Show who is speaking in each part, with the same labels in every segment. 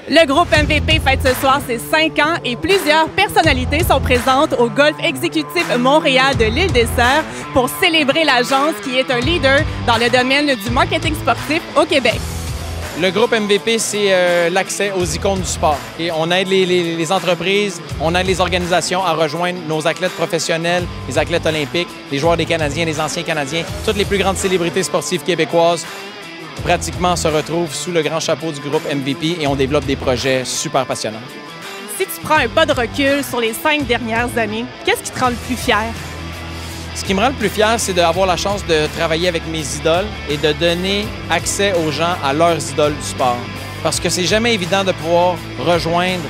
Speaker 1: Le groupe MVP fête ce soir ses 5 ans et plusieurs personnalités sont présentes au Golf Exécutif Montréal de l'Île des Sœurs pour célébrer l'agence qui est un leader dans le domaine du marketing sportif au Québec.
Speaker 2: Le groupe MVP, c'est l'accès aux icônes du sport. Et on aide les entreprises, on aide les organisations à rejoindre nos athlètes professionnels, les athlètes olympiques, les joueurs des Canadiens, les anciens Canadiens, toutes les plus grandes célébrités sportives québécoises pratiquement se retrouvent sous le grand chapeau du groupe MVP et on développe des projets super passionnants.
Speaker 1: Si tu prends un pas de recul sur les 5 dernières années, qu'est-ce qui te rend le plus fier?
Speaker 2: Ce qui me rend le plus fier, c'est d'avoir la chance de travailler avec mes idoles et de donner accès aux gens à leurs idoles du sport. Parce que c'est jamais évident de pouvoir rejoindre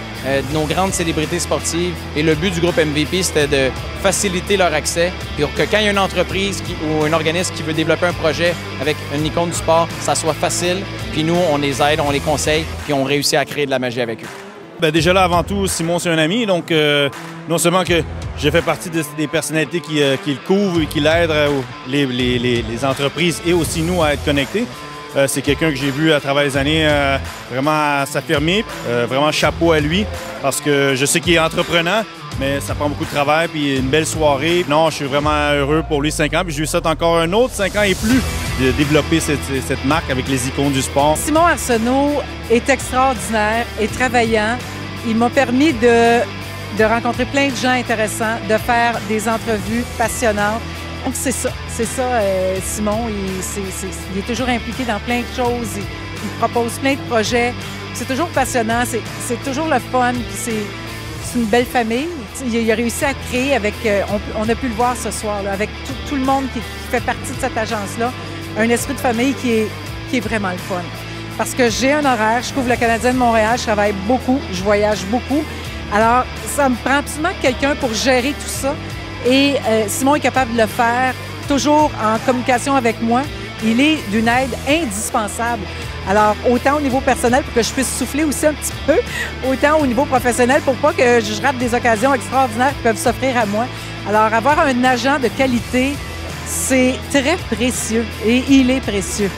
Speaker 2: nos grandes célébrités sportives. Et le but du groupe MVP, c'était de faciliter leur accès pour que quand il y a une entreprise ou un organisme qui veut développer un projet avec une icône du sport, ça soit facile. Puis nous, on les aide, on les conseille, puis on réussit à créer de la magie avec eux.
Speaker 3: Bien, déjà là, avant tout, Simon, c'est un ami. Donc, non seulement que je fais partie des personnalités qui le couvrent et qui l'aident les entreprises et aussi nous à être connectés. C'est quelqu'un que j'ai vu à travers les années vraiment s'affirmer. Vraiment chapeau à lui parce que je sais qu'il est entreprenant, mais ça prend beaucoup de travail puis une belle soirée. Non, je suis vraiment heureux pour lui, 5 ans. Puis je lui souhaite encore un autre 5 ans et plus de développer cette marque avec les icônes du sport.
Speaker 4: Simon Arsenault est extraordinaire et travaillant. Il m'a permis de rencontrer plein de gens intéressants, de faire des entrevues passionnantes. Donc c'est ça, Simon, il est toujours impliqué dans plein de choses, il propose plein de projets. C'est toujours passionnant, c'est toujours le fun, puis c'est une belle famille. Il a réussi à créer avec, on a pu le voir ce soir, là, avec tout le monde qui fait partie de cette agence-là, un esprit de famille qui est vraiment le fun. Parce que j'ai un horaire, je couvre le Canadien de Montréal, je travaille beaucoup, je voyage beaucoup. Alors, ça me prend absolument quelqu'un pour gérer tout ça. Et Simon est capable de le faire, toujours en communication avec moi. Il est d'une aide indispensable. Alors, autant au niveau personnel pour que je puisse souffler aussi un petit peu, autant au niveau professionnel pour pas que je rate des occasions extraordinaires qui peuvent s'offrir à moi. Alors, avoir un agent de qualité, c'est très précieux et il est précieux.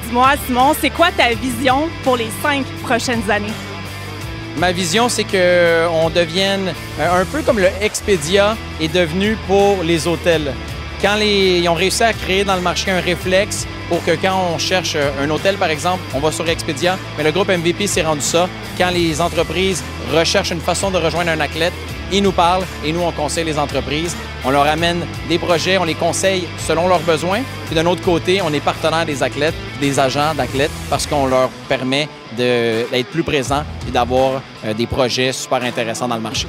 Speaker 1: Dis-moi, Simon, c'est quoi ta vision pour les 5 prochaines années?
Speaker 2: Ma vision, c'est qu'on devienne un peu comme le Expedia est devenu pour les hôtels. Quand ils ont réussi à créer dans le marché un réflexe pour que quand on cherche un hôtel, par exemple, on va sur Expedia, mais le groupe MVP s'est rendu ça. Quand les entreprises recherchent une façon de rejoindre un athlète, ils nous parlent et nous, on conseille les entreprises. On leur amène des projets, on les conseille selon leurs besoins. Puis d'un autre côté, on est partenaire des athlètes, des agents d'athlètes, parce qu'on leur permet d'être plus présents et d'avoir des projets super intéressants dans le marché.